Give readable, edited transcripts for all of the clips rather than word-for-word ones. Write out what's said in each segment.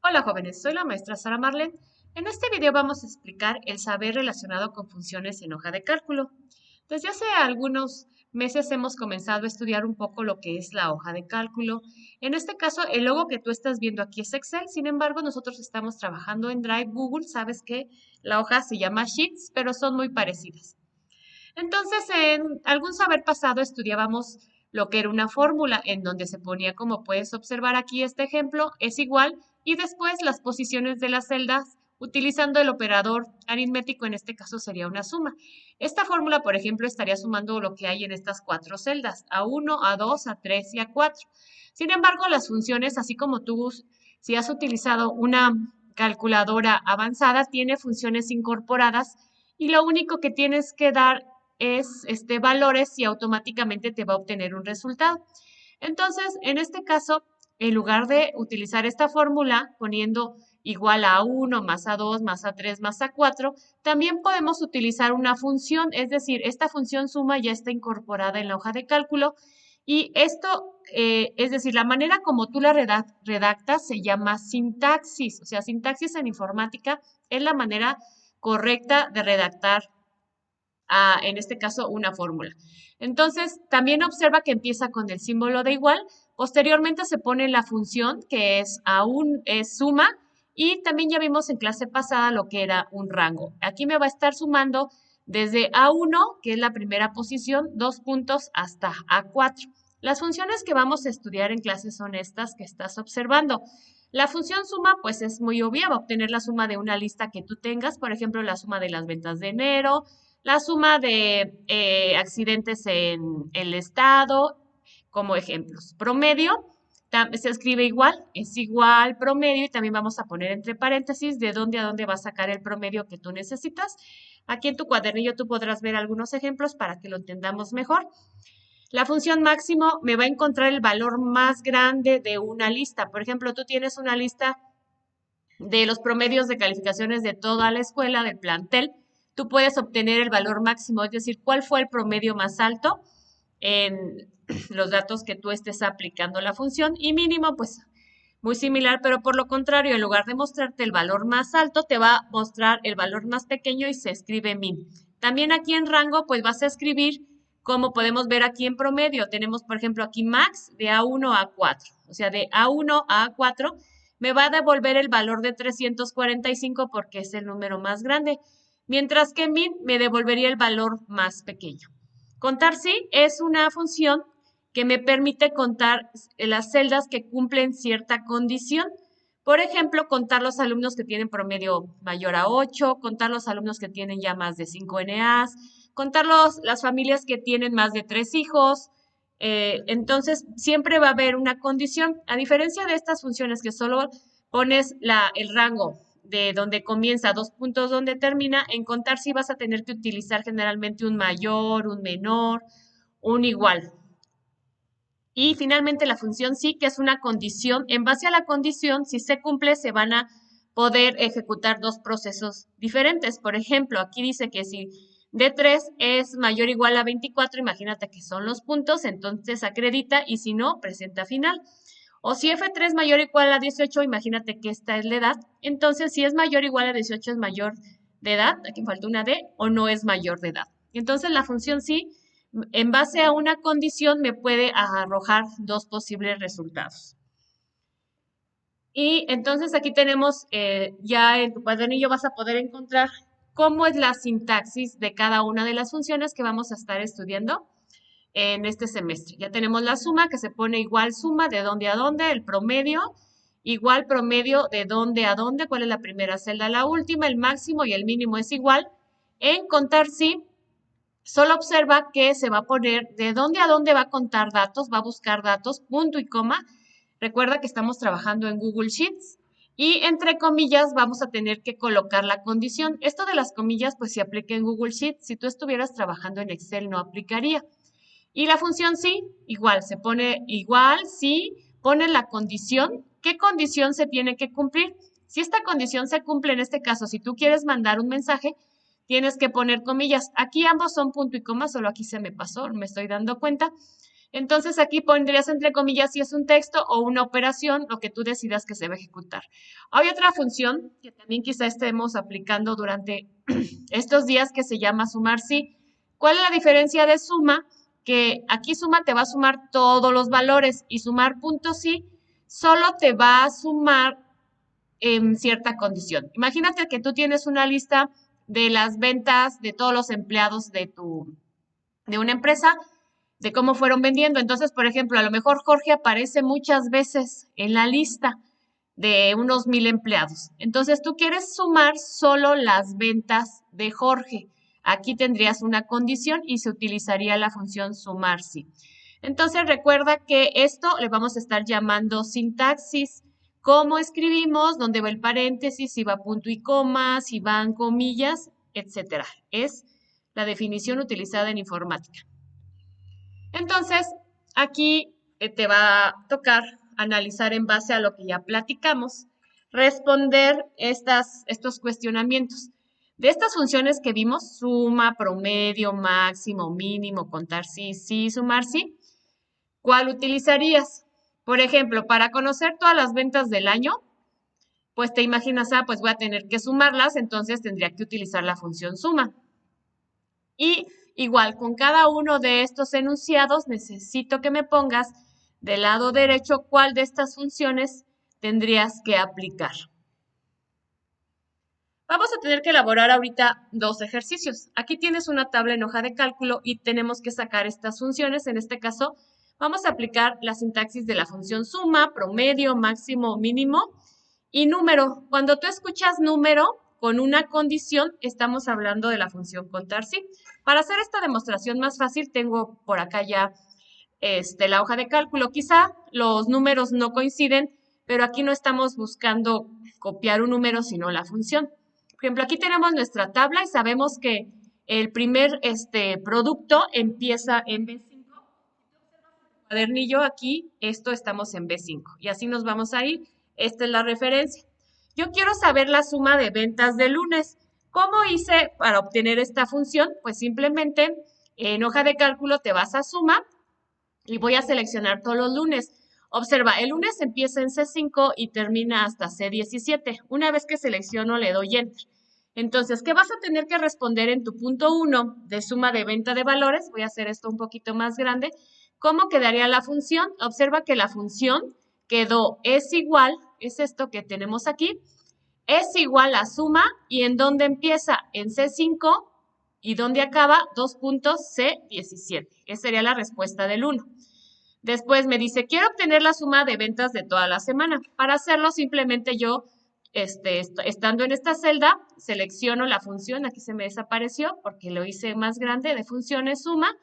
Hola jóvenes, soy la maestra Sara Marlen. En este video vamos a explicar el saber relacionado con funciones en hoja de cálculo. Desde hace algunos meses hemos comenzado a estudiar un poco lo que es la hoja de cálculo. En este caso, el logo que tú estás viendo aquí es Excel, sin embargo, nosotros estamos trabajando en Drive Google. Sabes que la hoja se llama Sheets, pero son muy parecidas. Entonces, en algún saber pasado estudiábamos lo que era una fórmula en donde se ponía, como puedes observar aquí este ejemplo, es igual y después las posiciones de las celdas utilizando el operador aritmético, en este caso sería una suma. Esta fórmula, por ejemplo, estaría sumando lo que hay en estas cuatro celdas, A1, A2, A3 y A4. Sin embargo, las funciones, así como tú, si has utilizado una calculadora avanzada, tiene funciones incorporadas y lo único que tienes que dar es valores y automáticamente te va a obtener un resultado. Entonces, en este caso, en lugar de utilizar esta fórmula poniendo igual a 1 más a 2 más a 3 más a 4, también podemos utilizar una función, es decir, esta función suma ya está incorporada en la hoja de cálculo y esto, es decir, la manera como tú la redactas se llama sintaxis, o sea, sintaxis en informática es la manera correcta de redactar en este caso, una fórmula. Entonces, también observa que empieza con el símbolo de igual. Posteriormente se pone la función que es suma y también ya vimos en clase pasada lo que era un rango. Aquí me va a estar sumando desde A1, que es la primera posición, 2 puntos hasta A4. Las funciones que vamos a estudiar en clase son estas que estás observando. La función suma, pues es muy obvia, va a obtener la suma de una lista que tú tengas, por ejemplo, la suma de las ventas de enero, la suma de accidentes en el estado, como ejemplos. Promedio se escribe igual, es igual promedio y también vamos a poner entre paréntesis de dónde a dónde va a sacar el promedio que tú necesitas. Aquí en tu cuadernillo tú podrás ver algunos ejemplos para que lo entendamos mejor. La función máximo me va a encontrar el valor más grande de una lista. Por ejemplo, tú tienes una lista de los promedios de calificaciones de toda la escuela, del plantel, tú puedes obtener el valor máximo, es decir, cuál fue el promedio más alto en los datos que tú estés aplicando la función y mínimo, pues muy similar, pero por lo contrario, en lugar de mostrarte el valor más alto, te va a mostrar el valor más pequeño y se escribe min. También aquí en rango, pues vas a escribir, como podemos ver aquí en promedio, tenemos por ejemplo aquí max de A1 a A4, o sea, de A1 a A4 me va a devolver el valor de 345 porque es el número más grande, mientras que min me devolvería el valor más pequeño. Contar sí es una función que me permite contar las celdas que cumplen cierta condición. Por ejemplo, contar los alumnos que tienen promedio mayor a 8, contar los alumnos que tienen ya más de 5 NAs, contar las familias que tienen más de 3 hijos. Entonces, siempre va a haber una condición. A diferencia de estas funciones que solo pones el rango de donde comienza, 2 puntos donde termina, en contar sí vas a tener que utilizar generalmente un mayor, un menor, un igual. Y finalmente la función sí, que es una condición. En base a la condición, si se cumple, se van a poder ejecutar dos procesos diferentes. Por ejemplo, aquí dice que si D3 es mayor o igual a 24, imagínate que son los puntos, entonces acredita y si no, presenta final. O si F3 mayor o igual a 18, imagínate que esta es la edad. Entonces, si es mayor o igual a 18 es mayor de edad, aquí falta una D, o no es mayor de edad. Entonces, la función sí, en base a una condición, me puede arrojar dos posibles resultados. Y entonces aquí tenemos, ya en tu cuadernillo vas a poder encontrar cómo es la sintaxis de cada una de las funciones que vamos a estar estudiando en este semestre. Ya tenemos la suma que se pone igual suma de dónde a dónde, el promedio, igual promedio de dónde a dónde, cuál es la primera celda, la última, el máximo y el mínimo es igual. En contar sí, solo observa que se va a poner de dónde a dónde va a contar datos, va a buscar datos, punto y coma. Recuerda que estamos trabajando en Google Sheets. Y entre comillas vamos a tener que colocar la condición. Esto de las comillas pues se aplica en Google Sheets. Si tú estuvieras trabajando en Excel no aplicaría. Y la función sí, igual, se pone igual, sí, pone la condición. ¿Qué condición se tiene que cumplir? Si esta condición se cumple, en este caso, si tú quieres mandar un mensaje, tienes que poner comillas. Aquí ambos son punto y coma, solo aquí se me pasó, me estoy dando cuenta. Entonces aquí pondrías entre comillas si es un texto o una operación, lo que tú decidas que se va a ejecutar. Hay otra función que también quizá estemos aplicando durante estos días que se llama sumar sí. ¿Cuál es la diferencia de suma? Que aquí suma te va a sumar todos los valores y sumar punto sí solo te va a sumar en cierta condición. Imagínate que tú tienes una lista de las ventas de todos los empleados de una empresa, de cómo fueron vendiendo. Entonces, por ejemplo, a lo mejor Jorge aparece muchas veces en la lista de unos 1000 empleados. Entonces, tú quieres sumar solo las ventas de Jorge. Aquí tendrías una condición y se utilizaría la función sumar sí. Entonces, recuerda que esto le vamos a estar llamando sintaxis. ¿Cómo escribimos? ¿Dónde va el paréntesis? Si va punto y coma, si van comillas, etcétera. Es la definición utilizada en informática. Entonces, aquí te va a tocar analizar en base a lo que ya platicamos, responder estos cuestionamientos. De estas funciones que vimos, suma, promedio, máximo, mínimo, contar sí, sí, sumar sí, ¿cuál utilizarías? Por ejemplo, para conocer todas las ventas del año, pues te imaginas, pues voy a tener que sumarlas, entonces tendría que utilizar la función suma. Y igual, con cada uno de estos enunciados, necesito que me pongas del lado derecho cuál de estas funciones tendrías que aplicar. Vamos a tener que elaborar ahorita dos ejercicios. Aquí tienes una tabla en hoja de cálculo y tenemos que sacar estas funciones. En este caso, vamos a aplicar la sintaxis de la función suma, promedio, máximo, mínimo y número. Cuando tú escuchas número con una condición, estamos hablando de la función contar sí. Para hacer esta demostración más fácil, tengo por acá ya la hoja de cálculo. Quizá los números no coinciden, pero aquí no estamos buscando copiar un número, sino la función. Por ejemplo, aquí tenemos nuestra tabla y sabemos que el primer producto empieza en B5. Cuadernillo aquí, esto estamos en B5 y así nos vamos a ir. Esta es la referencia. Yo quiero saber la suma de ventas de lunes. ¿Cómo hice para obtener esta función? Pues simplemente en hoja de cálculo te vas a suma y voy a seleccionar todos los lunes. Observa, el lunes empieza en C5 y termina hasta C17. Una vez que selecciono le doy Enter. Entonces, ¿qué vas a tener que responder en tu punto 1 de suma de venta de valores? Voy a hacer esto un poquito más grande. ¿Cómo quedaría la función? Observa que la función quedó es igual, es esto que tenemos aquí, es igual a suma y en dónde empieza en C5 y dónde acaba 2 puntos C17. Esa sería la respuesta del 1. Después me dice, quiero obtener la suma de ventas de toda la semana. Para hacerlo, simplemente yo, estando en esta celda, selecciono la función, aquí se me desapareció porque lo hice más grande, de funciones suma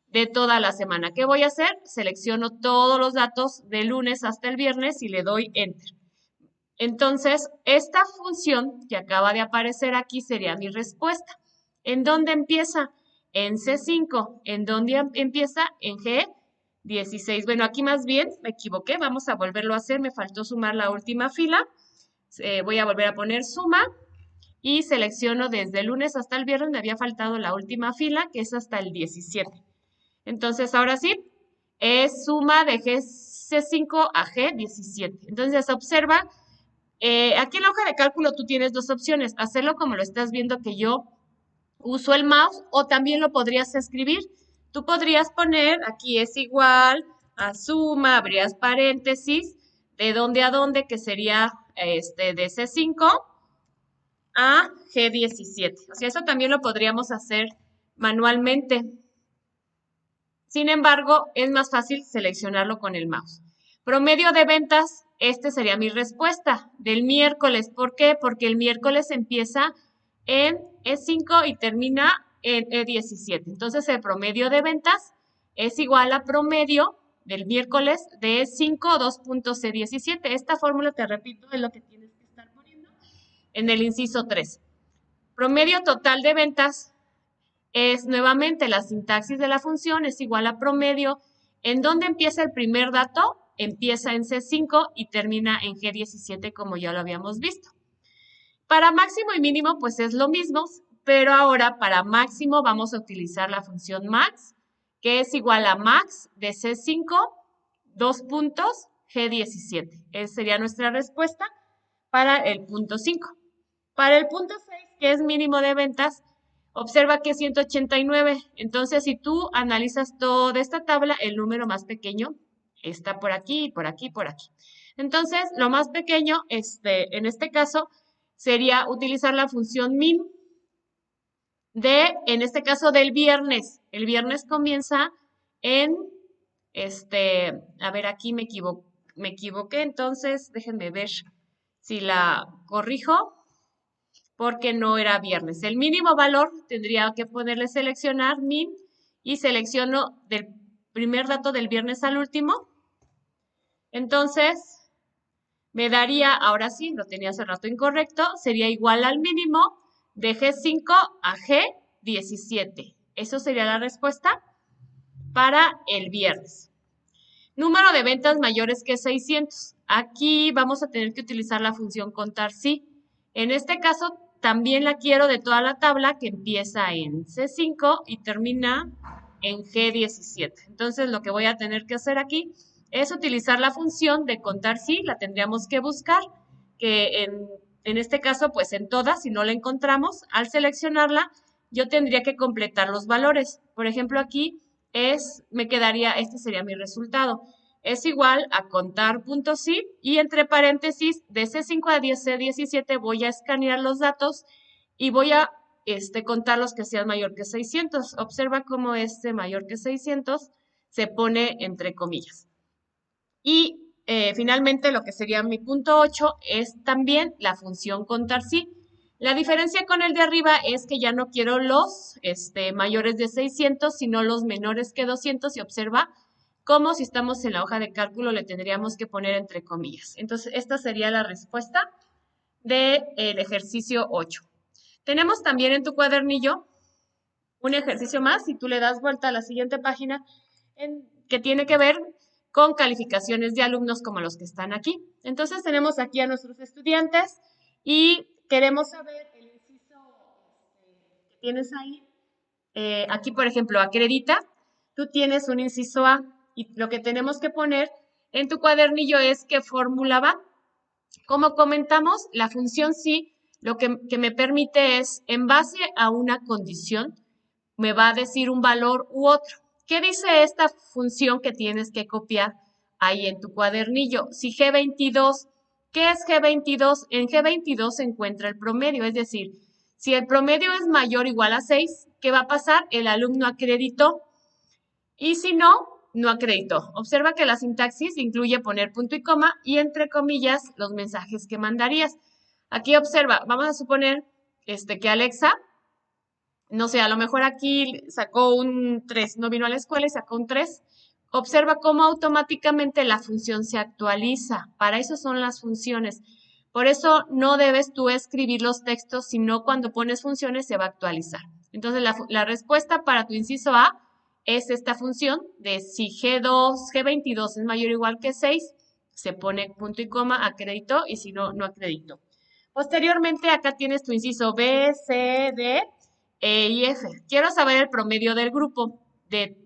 de toda la semana. ¿Qué voy a hacer? Selecciono todos los datos de lunes hasta el viernes y le doy Enter. Entonces, esta función que acaba de aparecer aquí sería mi respuesta. ¿En dónde empieza? En C5. ¿En dónde empieza? En G16. Bueno, aquí más bien me equivoqué. Vamos a volverlo a hacer. Me faltó sumar la última fila. Voy a volver a poner suma y selecciono desde el lunes hasta el viernes. Me había faltado la última fila, que es hasta el 17. Entonces, ahora sí, es suma de G5 a G17. Entonces, observa, aquí en la hoja de cálculo tú tienes dos opciones. Hacerlo como lo estás viendo que yo uso el mouse o también lo podrías escribir. Tú podrías poner, aquí es igual a suma, abrías paréntesis, de dónde a dónde, que sería de C5 a G17. O sea, eso también lo podríamos hacer manualmente. Sin embargo, es más fácil seleccionarlo con el mouse. Promedio de ventas, este sería mi respuesta del miércoles. ¿Por qué? Porque el miércoles empieza en E5 y termina en E17. Entonces, el promedio de ventas es igual a promedio del miércoles de E5 2.C17. Esta fórmula, te repito, es lo que tienes que estar poniendo en el inciso 3. Promedio total de ventas es nuevamente la sintaxis de la función es igual a promedio. ¿En dónde empieza el primer dato? Empieza en C5 y termina en G17 como ya lo habíamos visto. Para máximo y mínimo pues es lo mismo, pero ahora para máximo vamos a utilizar la función max que es igual a max de C5, 2 puntos, G17. Esa sería nuestra respuesta para el punto 5. Para el punto 6, que es mínimo de ventas, observa que es 189. Entonces, si tú analizas toda esta tabla, el número más pequeño está por aquí, por aquí, por aquí. Entonces, lo más pequeño, en este caso, sería utilizar la función min en este caso, del viernes. El viernes comienza en, a ver, aquí me equivoqué, entonces déjenme ver si la corrijo, porque no era viernes. El mínimo valor tendría que ponerle seleccionar min y selecciono del primer dato del viernes al último. Entonces, me daría, ahora sí, lo tenía hace rato incorrecto, sería igual al mínimo de G5 a G17. Eso sería la respuesta para el viernes. Número de ventas mayores que 600. Aquí vamos a tener que utilizar la función contar sí. En este caso, también la quiero de toda la tabla que empieza en C5 y termina en G17. Entonces, lo que voy a tener que hacer aquí es utilizar la función de contar sí, la tendríamos que buscar, que en este caso, pues en todas, si no la encontramos, al seleccionarla, yo tendría que completar los valores. Por ejemplo, aquí me quedaría, este sería mi resultado. Es igual a contar punto sí y entre paréntesis de C5 a C17 voy a escanear los datos y voy a contar los que sean mayor que 600. Observa cómo mayor que 600 se pone entre comillas. Y finalmente lo que sería mi punto 8 es también la función contar sí. La diferencia con el de arriba es que ya no quiero los mayores de 600, sino los menores que 200 y observa cómo si estamos en la hoja de cálculo le tendríamos que poner entre comillas. Entonces, esta sería la respuesta del ejercicio 8. Tenemos también en tu cuadernillo un ejercicio más, si tú le das vuelta a la siguiente página, que tiene que ver con calificaciones de alumnos como los que están aquí. Entonces tenemos aquí a nuestros estudiantes y queremos saber el inciso que tienes ahí. Aquí, por ejemplo, acredita. Tú tienes un inciso A y lo que tenemos que poner en tu cuadernillo es qué fórmula va. Como comentamos, la función sí lo que me permite es, en base a una condición, me va a decir un valor u otro. ¿Qué dice esta función que tienes que copiar ahí en tu cuadernillo? Si G22, ¿qué es G22? En G22 se encuentra el promedio, es decir, si el promedio es mayor o igual a 6, ¿qué va a pasar? El alumno acreditó. Y si no, no acreditó. Observa que la sintaxis incluye poner punto y coma y entre comillas los mensajes que mandarías. Aquí observa, vamos a suponer que Alexa, no sé, a lo mejor aquí sacó un 3, no vino a la escuela y sacó un 3. Observa cómo automáticamente la función se actualiza. Para eso son las funciones. Por eso no debes tú escribir los textos, sino cuando pones funciones se va a actualizar. Entonces, la respuesta para tu inciso A es esta función de si G22 es mayor o igual que 6, se pone punto y coma, acreditó, y si no, no acreditó. Posteriormente, acá tienes tu inciso B, C, D, E y F. Quiero saber el promedio del grupo, del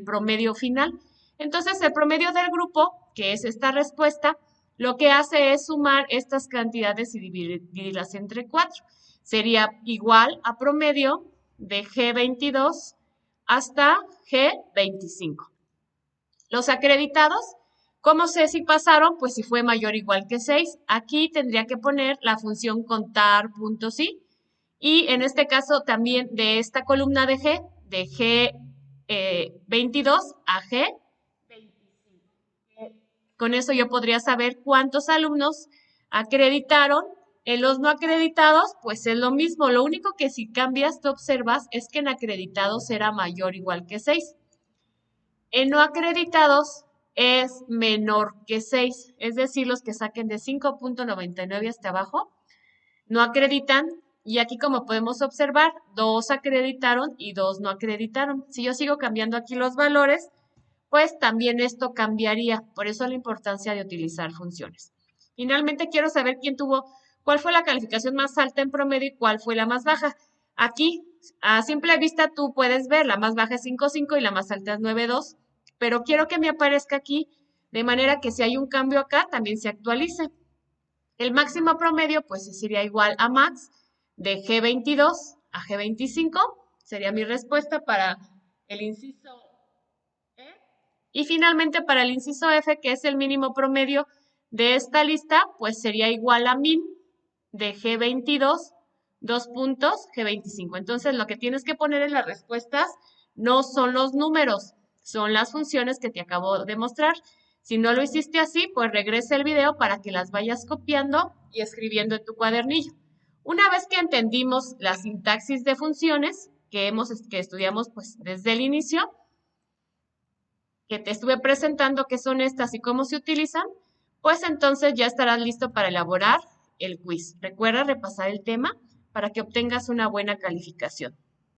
promedio final. Entonces, el promedio del grupo, que es esta respuesta, lo que hace es sumar estas cantidades y dividirlas entre 4. Sería igual a promedio de G22 hasta G25. Los acreditados, ¿cómo sé si pasaron? Pues si fue mayor o igual que 6. Aquí tendría que poner la función contar punto sí. Y en este caso también de esta columna de G22 a G25. Con eso yo podría saber cuántos alumnos acreditaron. En los no acreditados, pues es lo mismo. Lo único que si cambias, tú observas, es que en acreditados era mayor o igual que 6. En no acreditados es menor que 6. Es decir, los que saquen de 5.99 hasta abajo no acreditan. Y aquí, como podemos observar, 2 acreditaron y 2 no acreditaron. Si yo sigo cambiando aquí los valores, pues también esto cambiaría. Por eso la importancia de utilizar funciones. Finalmente, quiero saber cuál fue la calificación más alta en promedio y cuál fue la más baja. Aquí a simple vista tú puedes ver, la más baja es 5,5 y la más alta es 9,2, pero quiero que me aparezca aquí de manera que si hay un cambio acá, también se actualice. El máximo promedio, pues sería igual a max de G22 a G25, sería mi respuesta para el inciso E. Y finalmente para el inciso F, que es el mínimo promedio de esta lista, pues sería igual a min de G22, dos puntos, G25. Entonces lo que tienes que poner en las respuestas no son los números, son las funciones que te acabo de mostrar. Si no lo hiciste así, pues regresa el video para que las vayas copiando y escribiendo en tu cuadernillo. Una vez que entendimos la sintaxis de funciones que estudiamos pues desde el inicio, que te estuve presentando qué son estas y cómo se utilizan, pues entonces ya estarás listo para elaborar el quiz. Recuerda repasar el tema para que obtengas una buena calificación.